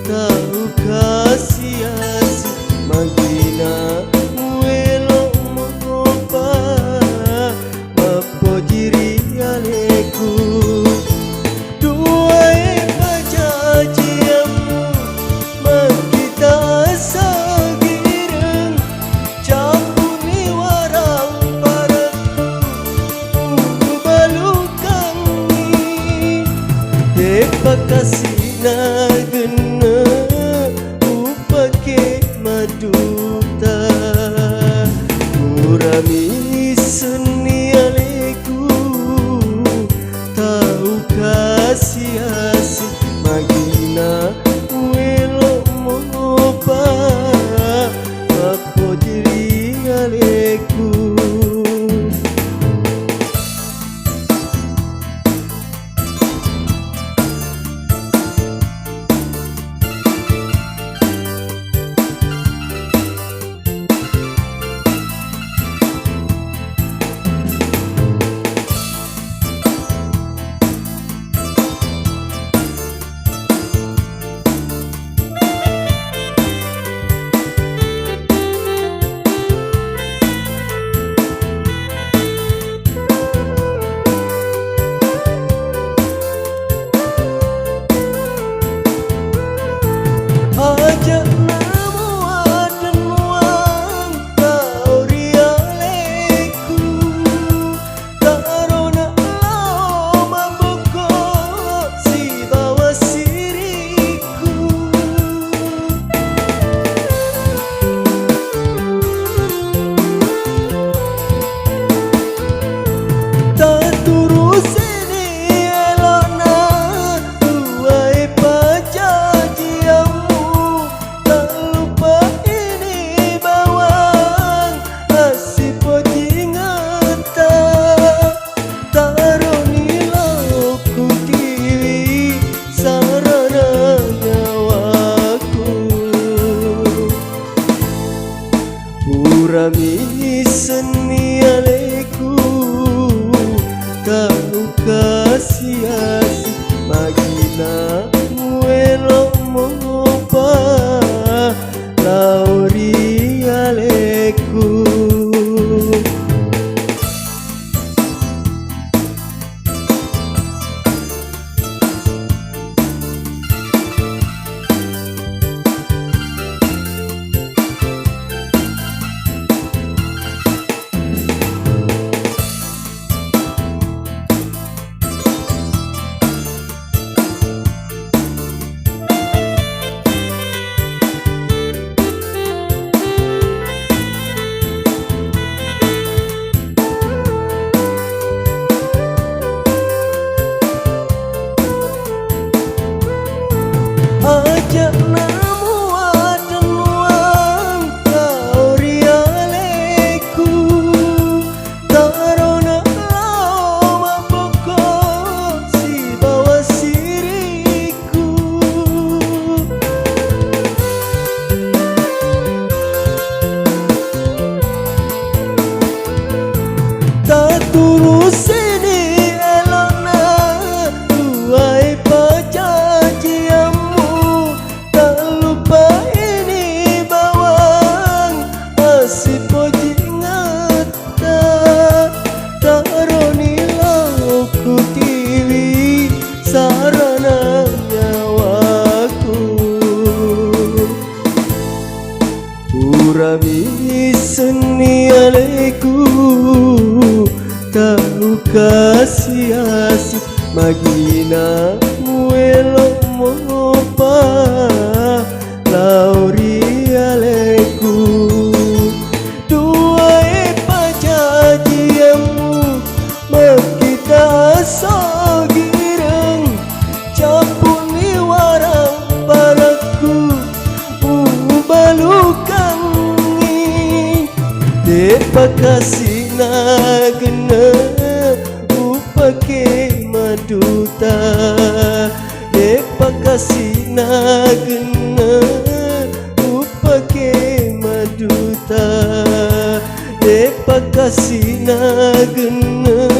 tahu kasih magina muelo mopa mapo jiri aleku duai pajajiamu magita sagireng campuni warang paraku balukangi depa kasih nagena upake maduta urami seni aleku tahu kasih magina welo mopa mapo diri aleku. Urami seni aleku tahu kasih magina muelo mopa lauri aleku. Ajak namu adan wang kau rialeku tarona lama pokok si bawa siriku tak turus ini elona tuai pajajiam si poji ngata taroni lauku tiwi sarana nyawaku urami seni aleku tahu kasih magina muelo mopa lauri aleku sagireng campuni warang paraku balukangi depa kasih nagena upake maduta depa kasih nagena upake maduta depa kasih nagena